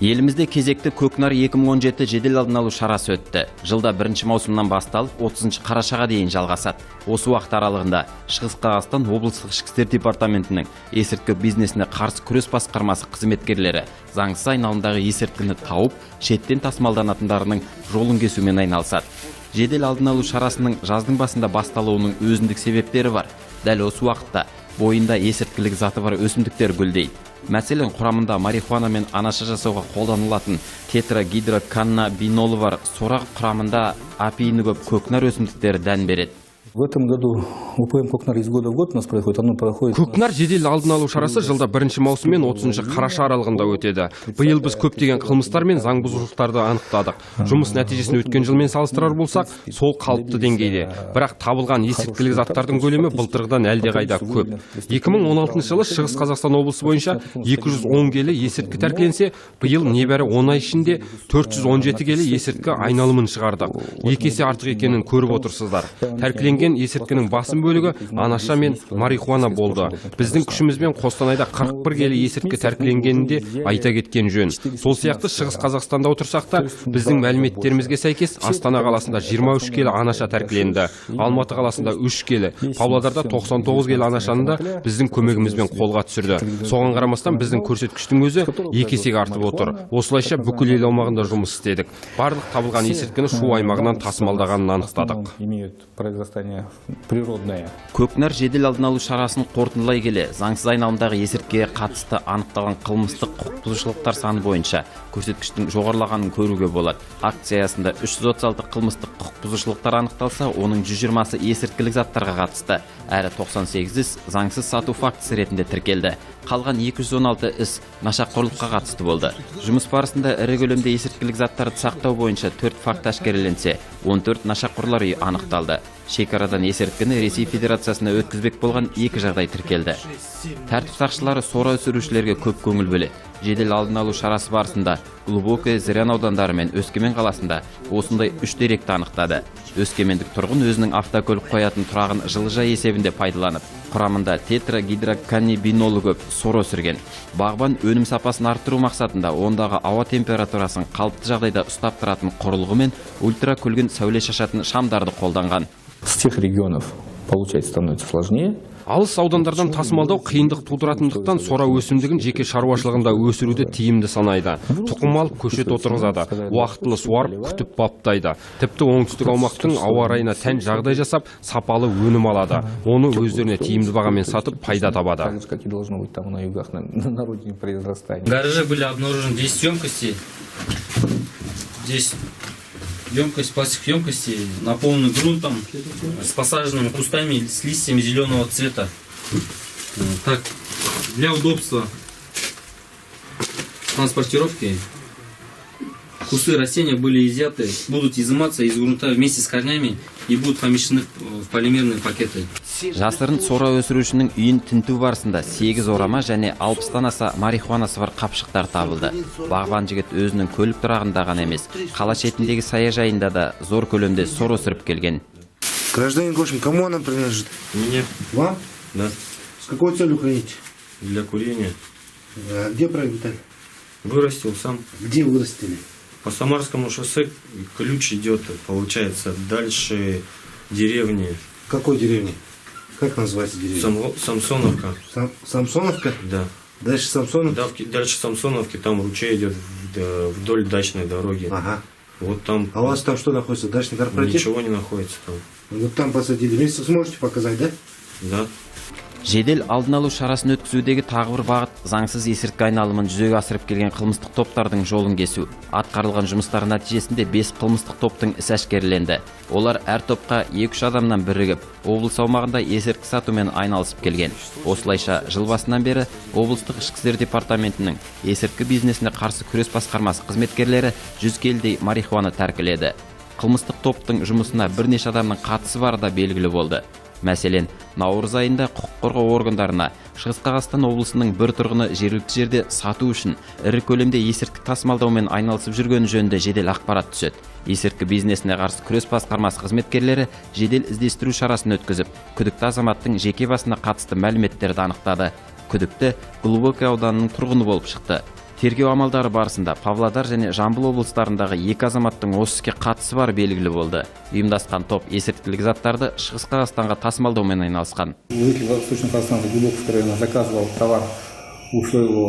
Елімізде кезекті Көкнар 2017 жедел алдын алу шарасы өтті. Жылда 1 маусымнан басталып 30 қарашаға дейін жалғасады. Осы уақыт аралығында Шығыс Қазақстан облыстық ішкі істер департаментінің есірткі бизнесіне қарсы күрес басқармасы қызметкерлері заңсыз айналымдағы есірткіні тауып, шеттен тасымалданатындарының жолын кесумен айналысады. Жедел алдын алу шарасының жаздың басында басталуының өзіндік себептері бар. Дәл осы уақытта бойында есірткілік заты бар өсімдіктер гүлдейді. Мәселен, құрамында марихуана мен анаша жасауға қолданылатын тетрагидроканнабинолы бар сорақ құрамында апиіні көп көкнар өсімдіктері дән береді. В этом году УПМ «Көкнар» из года в год у нас проходит. Көкнар жедел алдын алу шарасы жылда 1 маусым мен 30 қараша аралығында өтеді. Биыл біз көптеген қылмыстар мен заң бұзушылықтарды анықтадық. Жұмыс нәтижесін өткен жылмен салыстырар болсақ, сол қалыпты деңгейде. Бірақ табылған есірткілік заттардың көлемі былтырғыдан әлдеқайда көп. 2016 жылы Шығыс Қазақстан облысы бойынша 210 келі есірткі тәркіленсе, биыл небәрі 10 ай ішінде 417 келі есірткі айналымын шығардық. 2 есе артық екенін көріп отырсыздар. Тәркіленген есірткінің басым бөлігі анаша мен марихуана болды. Біздің күшімізбен Қостанайда 41 келі есірткі тәркіленгенінде айта кеткен жөн. Сол сияқты Шығыс Қазақстанда отырсақ та, біздің мәліметтерімізге сәйкес Астана қаласында 23 келі анаша тәркіленді. Алматы қаласында 3 келі, Павлодарда 99 келі анашаны да біздің көмегімізбен қолға түсірді. Соған қарамастан біздің көрсеткіштің өзі 2 есеге артып отыр. Осылайша бүкіл ел аумағында жұмыс істедік. Барлық табылған есірткіні Шу аймағынан тасымалдағанын анықтадық. Көкнар жедел алдын алу шарасын қорытындылай келе, заңсыз айналымдағы есірткіге қатысты анықталған қылмыстық құқық бұзушылықтар саны бойынша көрсеткіштің жоғарылағанын көруге болады. Акциясында 336 қылмыстық құқық бұзушылықтар анықталса, оның 120-сы есірткілік заттарға қатысты, әрі 98 іс заңсыз сату фактісі ретінде тіркелді. Қалған 216 іс нашақорлыққа қатысты болды. Жұмыс барысында ірі көлемде есірткілік заттарды сақтау бойынша 4 факт әшкереленсе, 14 нашақорлар үйі анықталды. Шекарадан есірткіні Ресей Федерациясына өткізбек болған 2 жағдай тіркелді. Тәртіп сақшылары сора өсірушілерге көп көңіл бөледі. Жедел алдын алу шарасы барысында Глубокое, Зырян аудандары мен Өскемен қаласында осындай 3 деректі анықтады. Өскемендік тұрғын өзінің автокөлік қоятын тұрағын жылыжай есебінде пайдаланып, құрамында тетрагидроканнабинолы көп сор өсірген. Бағбан өнім сапасын арттыру мақсатында ондағы ауа температурасын қалыпты жағдайда ұстап тұратын құрылғы мен ультракүлгін сәуле шашатын шамдарды қолданған. С тех регионов, получается, становится сложнее. Алыс аудандардан тасымалдау қиындық тудыратындықтан сора өсімдігін жеке шаруашылығында өсіруді тиімді санайды. Тұқым алып көшет отырғызады, уақытылы суарып, күтіп баптайды. Тіпті оңтүстік аумақтың ауа райына тән жағдай жасап, сапалы өнім алады. Оны өздеріне тиімді бағамен сатып, пайда табады. В гараже были обнаружены 10 емкостей. Здесь емкость, пластик емкости, наполненный грунтом, с посаженными кустами, с листьями зеленого цвета. Так, для удобства транспортировки кусты растения были изъяты, будут изыматься из грунта вместе с корнями и будут помещены в полимерные пакеты. Жасырын сора өсірушінің үйін тінту барысында 8 орама және 60-тан аса марихуанасы бар қапшықтар табылды. Бағбан жігіт өзінің көлік тұрағында ғана емес, қала шетіндегі саяжайында да зор көлемде сор өсіріп келген. Гражданин Гошин, кому она принадлежит? Мне. Вам? Да. С какой целью храните? Для курения. А где приобретали? Вырастил сам. Где вырастили? По Самарскому шоссе ключ идет, получается, дальше деревни. Какой деревни? Как называется деревня? Самсоновка. Самсоновка? Да. Дальше Самсоновки? Да, дальше Самсоновки, там ручей идет вдоль дачной дороги. Ага. Вот там. А у вас там что находится? Дачный корпоратив? Ничего не находится там. Вот там посадили. Вместе сможете показать, да? Да. Жедел алдын алу шарасын өткізудегі тағы бір бағыт заңсыз есірткі айналымын жүзеге асырып келген қылмыстық топтардың жолын кесу. Атқарылған жұмыстар нәтижесінде 5 қылмыстық топтың іс әшкереленді. Олар әр топқа 2-3 адамнан бірігіп, облыс аумағында есірткі сатумен айналысып келген. Осылайша жыл басынан бері облыстық ішкі істер департаментінің есірткі бизнесіне қарсы күрес басқармасы қызметкерлері 100 келідей марихуана тәркіледі. Қылмыстық топтың жұмысына бірнеше адамның қатысы бары да белгілі болды. Мәселен, наурыз айында құқық қорғау органдарына Шығыс Қазақстан облысының бір тұрғыны жергілікті жерде сату үшін ірі көлемде есірткі тасымалдаумен айналысып жүргені жөнінде жедел ақпарат түседі. Есірткі бизнесіне қарсы күрес басқармасы қызметкерлері жедел іздестіру шарасын өткізіп, күдікті азаматтың жеке басына қатысты мәліметтерді анықтады. Күдікті Глубокое ауданының тұрғыны болып шықты. Тергеу амалдары барысында Павлодар және Жамбыл облыстарындағы 2 азаматтың осы іске қатысы бар белгілі болды. Ұйымдасқан топ есірткілік заттарды Шығыс Қазақстанға тасымалдаумен айналысқан. Житель Восточно-Казахстанского Глубоковского района заказывал товар у своего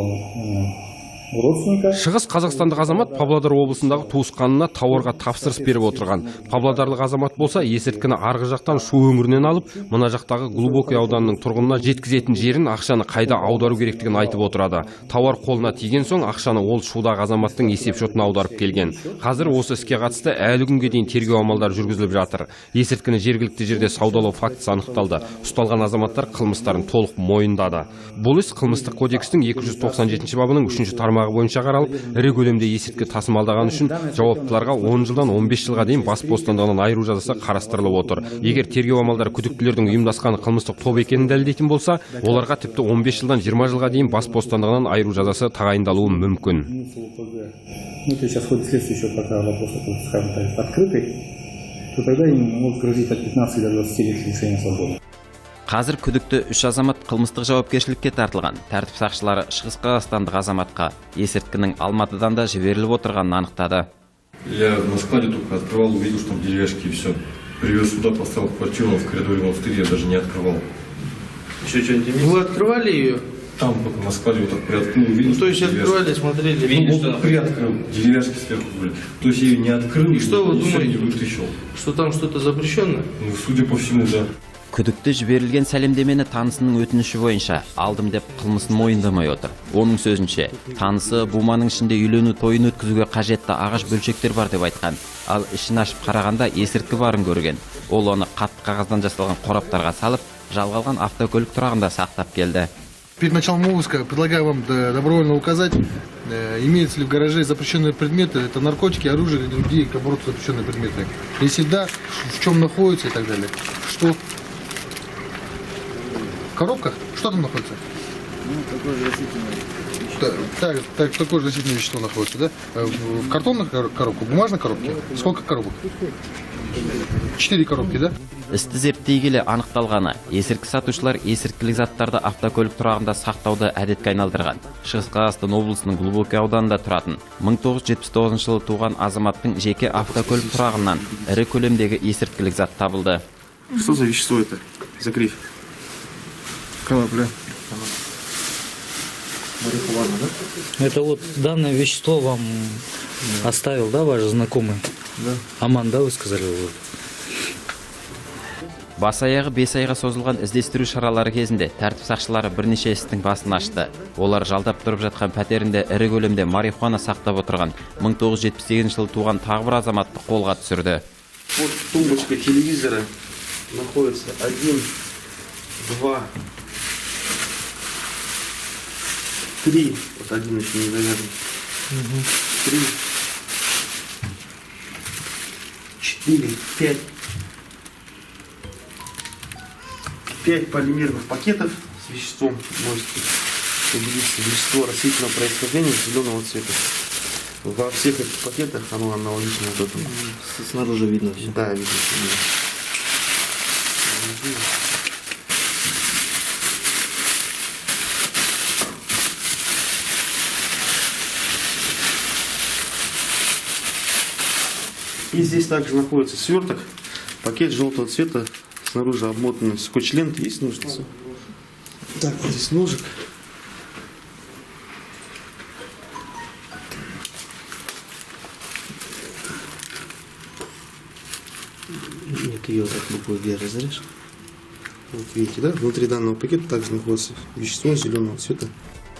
родственника. Шығыс қазақстандық азамат Павлодар облысындағы туысқанына тауарға тапсырыс беріп отырған. Павлодарлық азамат болса, есірткіні арғы жақтан Шу өңірінен алып, мына жақтағы Глубокий ауданының тұрғынына жеткізетін жерін, ақшаны қайда аудару керектігін айтып отырады. Тауар қолына тиген соң, ақшаны ол Шудағы азаматтың есепшотына аударып келген. Қазір осы іске қатысты әлі күнге дейін тергеу амалдары жүргізіліп жатыр. Есірткіні жергілікті жерде саудалау фактісі анықталды. Ұсталған азаматтар қылмыстарын толық мойындады. Бұл іс қылмыстық кодекстің 297 бабының 3-ші тармағы бойынша қаралып, ірі көлемде есірткі тасымалдаған үшін жауаптыларға 10 жылдан 15 жылға дейін бас бостандығынан айыру жазасы қарастырылып отыр. Егер тергеу амалдары күдіктілердің ұйымдасқан қылмыстық топ екенін дәлелдейтін болса, оларға тіпті 15 жылдан 20 жылға дейін бас бостандығынан айыру жазасы тағайындалуы мүмкін. Сейчас ходит следствие еще пока вопрос, скажем так, открытый, то тогда им может грозить от 15 до 20 лет лишения свободы. Қазір күдікті 3 азамат қылмыстық жауапкершілікке тартылған. Тәртіп сақшылары Шығыс Қазақстандық азаматқа есірткінің Алматыдан да жіберіліп отырғанын анықтады. Я на складе только открывал, увидел, что там деревяшки и все. Привез сюда, поставил в квартиру, в коридоре вон стоит, я даже не открывал. Еще что-нибудь имеется? Вы открывали ее? Там вот на складе вот так приоткрыл, увидел, Ну, то есть открывали, смотрели, видели, ну, что вот приоткрыл, деревяшки сверху были. То есть я ее не открыл, И что вы ничего думаете? не вытащил. что там что-то запрещенное? Ну, судя по всему, да. Күдікті жіберілген сәлемдемені танысының өтініші бойынша алдым деп қылмысын мойындамай отыр. Оның сөзінше, танысы буманың ішінде үйлену тойын өткізуге қажетті ағаш бөлшектер бар деп айтқан. Ал ішін ашып қарағанда есірткі барын көрген. Ол оны қатты қағаздан жасалған қораптарға салып, жалға алған автокөлік тұрағында сақтап келді. Перед началом обыска предлагаю вам добровольно указать, имеются ли в гараже запрещенные предметы, это наркотики, оружие, или другие, к обороту, запрещенные предметы. Если да, в чем находится и так далее. Что? В коробках? Что там находится? Ну, такое же растительное вещество. Такое же растительное вещество находится, да? В картонной коробке, в бумажной коробке? Сколько коробок? 4 коробки, да? Істі зерттей келе анықталғаны, есірткі сатушылар есірткілік заттарды автокөлік тұрағында сақтауды әдетке айналдырған. Шығыс Қазақстан облысының Глубокий ауданында тұратын 1979 жылы туған азаматтың жеке автокөлік тұрағынан ірі көлемдегі есірткілік зат табылды. Что за вещество это? За гриф? Конопля. Марихуана, да? Это вот данное вещество вам оставил, да, ваш знакомый? Да. Аман, да, вы сказали? Бас аяғы 5 айға созылған іздестіру шаралары кезінде тәртіп сақшылары бірнеше істің басын ашты. Олар жалдап тұрып жатқан пәтерінде ірі көлемде марихуана сақтап отырған 1978 жылы туған тағы бір азаматты қолға түсірді. Вот тумбочка телевизора находится 1, 2, 3. Вот один еще не завязан. 3, 4, 5. 5 полимерных пакетов с веществом. Можете убедиться, вещество растительного происхождения зеленого цвета. Во всех этих пакетах оно аналогично вот этому. Снаружи видно все. Да, видно. И здесь также находится сверток, пакет желтого цвета, снаружи обмотанный скотч-лентой, есть ножницы. Так, вот здесь ножик. Нет, ее так рукой вверх разрежь. Вот видите, да? Внутри данного пакета также находится вещество зеленого цвета.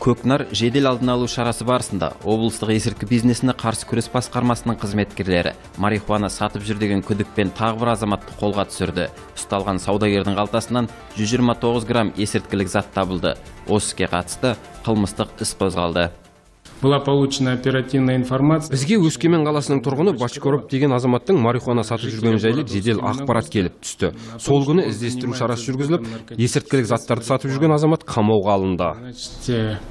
Көкнар жедел алдын алу шарасы барысында облыстық есірткі бизнесіне қарсы күрес басқармасының қызметкерлері марихуана сатып жүр деген күдікпен тағы бір азаматты қолға түсірді. Ұсталған саудагердің қалтасынан 129 грамм есірткілік зат табылды. Осы іске қатысты қылмыстық іс қозғалды. Была получена оперативная информация. Бізге Өскемен қаласының тұрғыны Башкоров деген азаматтың марихуана сатып жүрген жайлы жедел ақпарат келіп түсті. Сол күні іздестіру шарасы жүргізіліп, есірткілік заттарды сатып жүрген азамат қамауға алынды.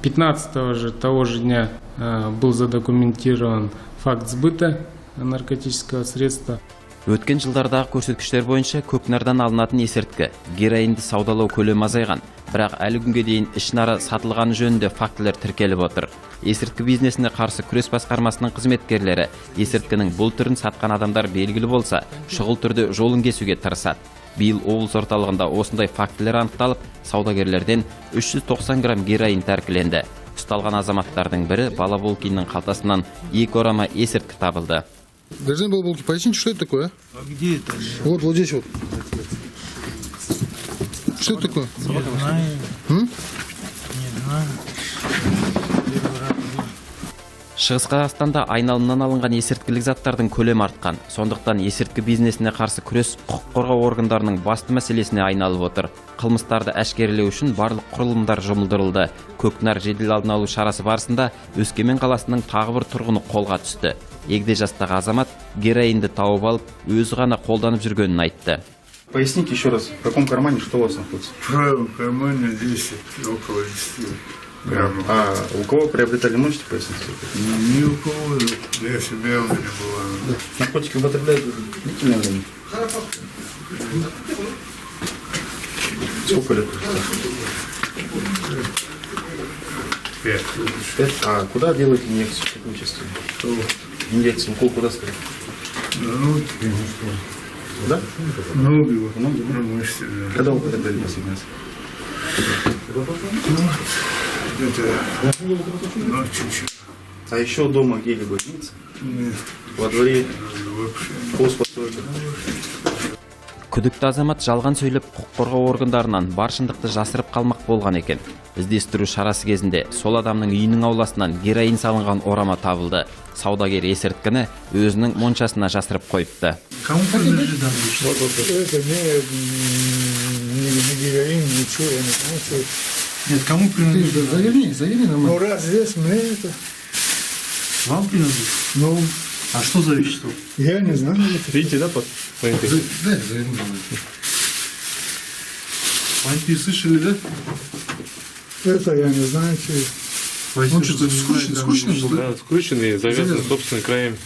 15 же того же дня был задокументирован факт сбыта наркотического средства. Өткен жылдардағы көрсеткіштер бойынша Көкнардан алынатын есірткі, героинді саудалау көлемі азайған, бірақ әлі күнге дейін ішінара сатылғаны жөнінде фактілер тіркеліп отыр. Есірткі бизнесіне қарсы күрес басқармасының қызметкерлері есірткінің бұл түрін сатқан адамдар белгілі болса, шұғыл түрде жолын кесуге тырысады. Биыл облыс орталығында осындай фактілер анықталып, саудагерлерден 390 грамм героин тәркіленді. Ұсталған азаматтардың бірі Бала Болкиннің қалтасынан 2 орама есірткі табылды. Гражданин Балаболки, поясните, что это такое? А где это? Вот здесь вот. Что это такое? Не знаю. Не знаю. Шығыс Қазақстанда айналымнан алынған есірткілік заттардың көлемі артқан. Сондықтан есірткі бизнесіне қарсы күрес құқық қорғау органдарының басты мәселесіне айналып отыр. Қылмыстарды әшкерелеу үшін барлық құрылымдар жұмылдырылды. Көкнар жедел алдын алу шарасы барысында Өскемен қаласының тағы бір тұрғыны қолға түсті. Егде жастағы азамат героинді тауып алып, өзі ғана қолданып жүргенін айтты. Поясните еще раз, в каком кармане что у вас находится? В правом кармане 10, около 10 граммов. А у кого приобретали, можете пояснить? Ни у кого, для себя у меня была. Наркотики употребляют длительное время? Сколько лет? 5. 5. А куда делаете инъекцию? В каком части? Инъекцию, укол куда ставить? Ну, Да? ноги, мышцы, да. Когда вы употребляли последний раз? Это ночью. А еще дома где-либо имеется? Нет, Во дворе? вообще. Хозпостройка? Күдікті азамат жалған сөйлеп құқық қорғау органдарынан бар шындықты жасырып қалмақ болған екен. Іздестіру шарасы кезінде сол адамның үйінің ауласынан героин салынған орама табылды. Саудагер есірткіні өзінің моншасына жасырып қойыпты. Кому принадлежит данный вещество? Это не героин, ничего, я не знаю, что это. Нет, кому принадлежит? Заверни нам. Ну, раз здесь мне это, Вам принадлежит? ну, А что за вещество? я не знаю. Видите, да, Да, заверни нам. Вампир слышали, да? Это я не знаю, что это. Он что-то скучно был, да? скрученный, завязан собственными краями.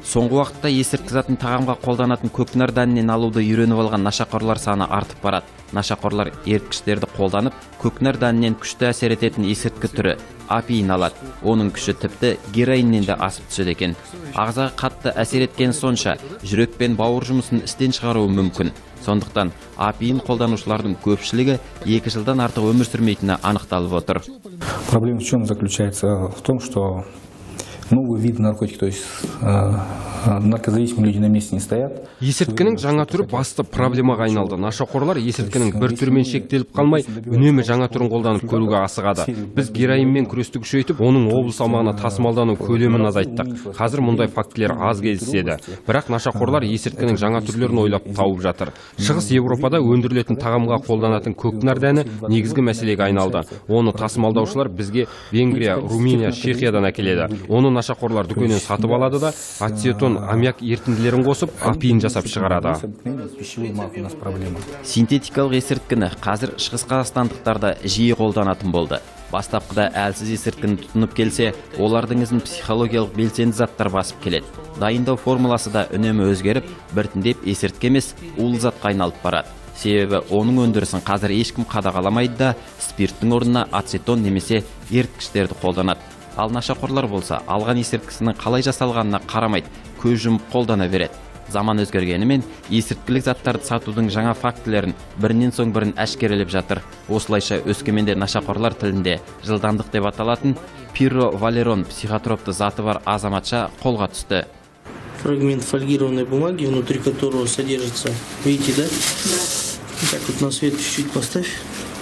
Соңғы уақытта есірткі затын тағамға қолданатын көкнар дәнінен алуды үйреніп алған нашақорлар саны артып барады. Нашақорлар ерткіштерді қолданып, көкнар дәнінен күшті әсер ететін есірткі түрі апиин алады. Оның күші тіпті героиннен де асып түседі екен. Ағзаға қатты әсер еткен сонша, жүрек пен бауыр жұмысын істен шығаруы мүмкін. Сондықтан апиин қолданушылардың көпшілігі 2 жылдан артық өмір сүрмейтіні анықталып отыр. Проблема в чем заключается? В том, что новый вид наркотики, то есть наркозависимые люди на месте не стоят. Есірткінің жаңа түрі басты проблемаға айналды. Нашақорлар есірткінің бір түрмен шектеліп қалмай, үнемі жаңа түрін қолданып көруге асығады. Біз героинмен күресті күшейтіп, оның облыс аумағына тасымалдану көлемін азайттық. Қазір мұндай фактілер аз кездеседі. Бірақ нашақорлар есірткінің жаңа түрлерін ойлап тауып жатыр. Шығыс Европада өндірілетін тағамға қолданатын көкнар дәні негізгі мәселеге айналды. Оны тасымалдаушылар бізге Венгрия, Румыния, Чехиядан әкеледі. Оны нашақорлар дүкеннен сатып алады да, ацетон, аммиак ерітінділерін қосып, апиин жасап шығарады. Синтетикалық есірткіні қазір шығыс қазақстандықтарда жиі қолданатын болды. Бастапқыда әлсіз есірткіні тұтынып келсе, олардың ізін психологиялық белсенді заттар басып келеді. Дайындау формуласы да үнемі өзгеріп, біртіндеп есірткі емес, улы затқа айналып барады. Себебі оның өндірісін қазір ешкім қадағаламайды да, спирттің орнына ацетон немесе еріткіштерді қолданады. Ал нашақорлар болса, алған есірткісінің қалай жасалғанына қарамайды, көз жұмып қолдана береді. Заман өзгергенімен, есірткілік заттарды сатудың жаңа фактілерін бірінен соң бірін әшкерелеп жатыр. Осылайша Өскеменде нашақорлар тілінде жылдамдық деп аталатын пировалерон психотропты заты бар азаматша қолға түсті. Фрагмент фольгированной бумаги, внутри которого содержится, видите, да? Да. Так вот на свет чуть-чуть поставь.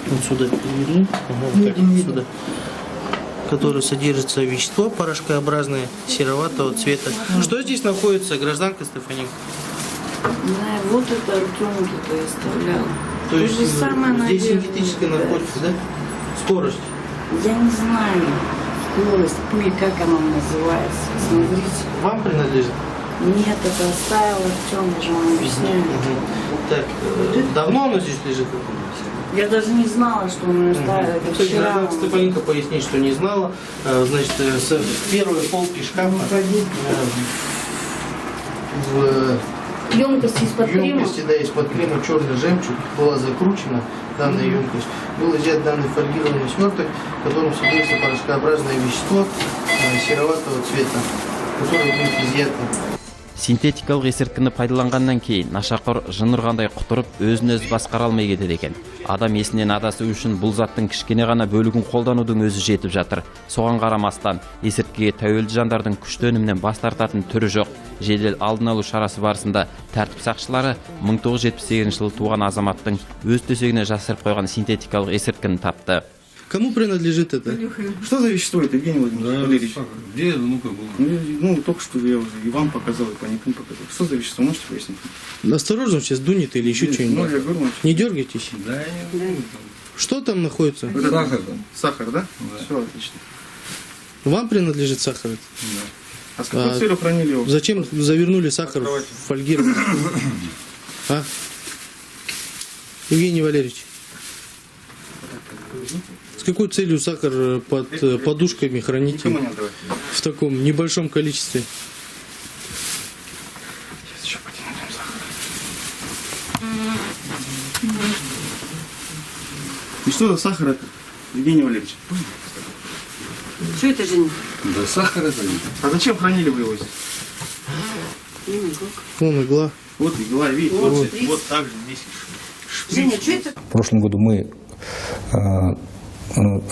Вот сюда переверни. Вот так, сюда. Который содержится вещество порошкообразное, сероватого цвета. Что здесь находится, гражданка Стефаненко? Да, вот это Артем тут и оставлял. То есть же самое, здесь наверное, синтетическая наркотика, да? Скорость. Я не знаю. Скорость, пыль, как она называется. Смотрите. Вам принадлежит? Нет, это оставил Артем, я же вам объясняю. Так, давно оно здесь лежит? Я даже не знала, что он ее оставил. Это вчера. Гражданка Стефаненко пояснит, что не знала. Значит, с первой полки шкафа в Емкость из-под крема. Емкости, да, из-под крема черный жемчуг была закручена данная емкость. Был изъят данный фольгированный сверток, в котором содержится порошкообразное вещество сероватого цвета, которое будет изъято. Синтетикалық есірткіні пайдаланғаннан кейін нашақор жын ұрғандай құтырып, өзін-өзі басқара алмай кетеді екен. Адам есінен адасу үшін бұл заттың кішкене ғана бөлігін қолданудың өзі жетіп жатыр. Соған қарамастан, есірткіге тәуелді жандардың күшті өнімнен бас тартатын түрі жоқ. Жедел алдын алу шарасы барысында тәртіп сақшылары 1978 жылы туған азаматтың өз төсегіне жасырып қойған синтетикалық есірткіні тапты. Кому принадлежит это? Что за вещество это, Евгений Владимирович? Где? Ну-ка было. Ну, только что я уже и вам показал, и паникам показал. Что за вещество, можете пояснить? Осторожно, сейчас дунет или еще что-нибудь. Ну, я говорю, не дергайтесь. Да, я не знаю. Что там находится? Это сахар там. Сахар, да? Да. Все отлично. Вам принадлежит сахар? Да. А с какой целью хранили его? Зачем завернули сахар в фольгированный? А? Евгений Валерьевич. С какой целью сахар под подушками храните в таком небольшом количестве? Сейчас еще потянем сахар. И что за сахар это, Евгений Валерьевич? Что это, Женя? Да сахар это не. А зачем хранили вы его здесь? Вон игла. Вот игла, видите? Вот так же здесь. Женя, что это? В прошлом году мы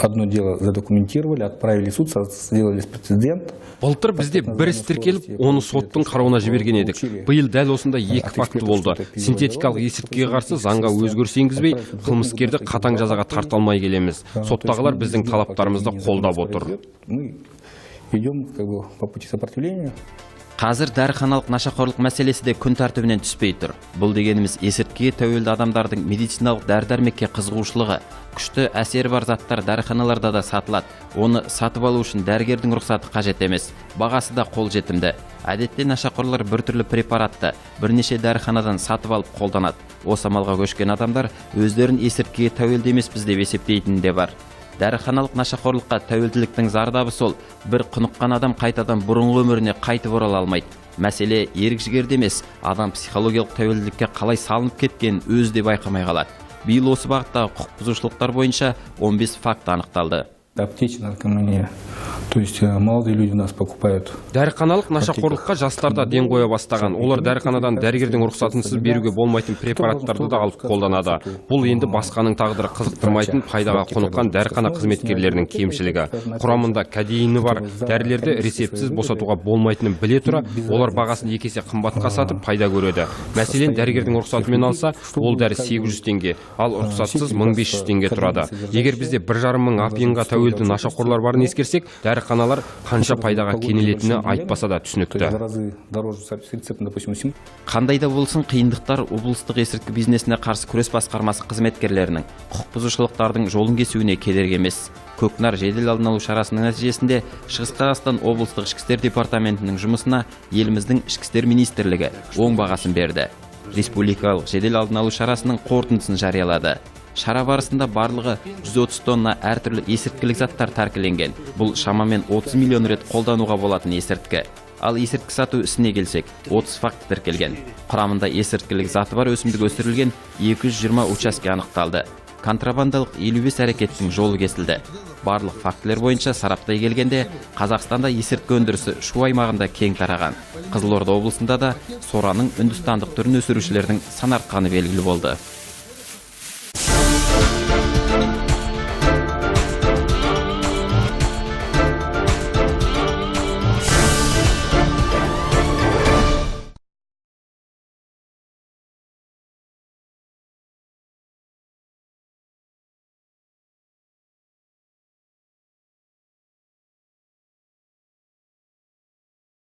одно дело задокументировали, отправили в суд, сделали прецедент. Былтыр бізде бір іс тіркеліп, оны соттың қарауына жіберген едік. Биыл дәл осындай екі факті болды. Синтетикалық есірткіге қарсы заңға өзгеріс енгізбей, қылмыскерді қатаң жазаға тарта алмай келеміз. Соттағылар біздің талаптарымызды қолдап отыр. Мы идем по пути сопротивления. Қазір дәріханалық нашақорлық мәселесі де күн тәртібінен түспей тұр. Бұл дегеніміз есірткіге тәуелді адамдардың медициналық дәрі-дәрмекке қызығушылығы. Күшті әсері бар заттар дәріханаларда да сатылады. Оны сатып алу үшін дәрігердің рұқсаты қажет емес. Бағасы да қолжетімді. Әдетте нашақорлар біртүрлі препаратты бірнеше дәріханадан сатып алып қолданады. Осы амалға көшкен адамдар өздерін есірткіге тәуелді емеспіз деп есептейтін де бар. Дәріханалық нашақорлыққа тәуелділіктің зардабы сол, бір құныққан адам қайтадан бұрынғы өміріне қайтып орала алмайды. Мәселе ерік-жігерде емес, адам психологиялық тәуелділікке қалай салынып кеткенін өзі де байқамай қалады. Биыл осы бағыттағы құқық бұзушылықтар бойынша 15 факт анықталды. Аптечная наркомания. То есть молодые люди у нас покупают. Дәріханалық нашақорлыққа жастарда ден қоя бастаған. Олар дәріханадан дәрігердің рұқсатынсыз беруге болмайтын препараттарды да алып қолданады. Бұл енді басқаның тағдыры қызықтырмайтын пайдаға құныққан дәріхана қызметкерлерінің кемшілігі. Құрамында кадеині бар дәрілерді рецептсіз босатуға болмайтынын біле тұра, олар бағасын екі есе қымбатқа сатып пайда көреді. Мәселен, дәрігердің рұқсатымен алса, ол дәрі 800 теңге, ал рұқсатсыз 1500 теңге тұрады. Егер бізде 1,5 мың апиынға тәуелді нашақорлар барын ескерсек, дәріханалар қанша пайдаға кенелетіні айтпаса да түсінікті. Қандай да болсын, қиындықтар облыстық есірткі бизнесіне қарсы күрес басқармасы қызметкерлерінің құқық бұзушылықтардың жолын кесуіне кедергі емес. Көкнар жедел алдын алу шарасының нәтижесінде Шығыс Қазақстан облыстық ішкі істер департаментінің жұмысына еліміздің ішкі істер министрлігі оң бағасын берді. Республикалық жедел алдын алу шарасының қорытындысын жариялады. Шара барысында барлығы 130 тонна әртүрлі есірткілік заттар тәркіленген. Бұл шамамен 30 миллион рет қолдануға болатын есірткі. Ал есірткі сату ісіне келсек, 30 факт тіркелген. Құрамында есірткілік заты бар өсімдік өсірілген 220 учаске анықталды. Контрабандалық 55 әрекеттің жолы кесілді. Барлық фактілер бойынша сараптай келгенде, Қазақстанда есірткі өндірісі Шу аймағында кең тараған. Қызылорда облысында да сораның үндістандық түрін өсірушілердің сан артқаны белгілі болды.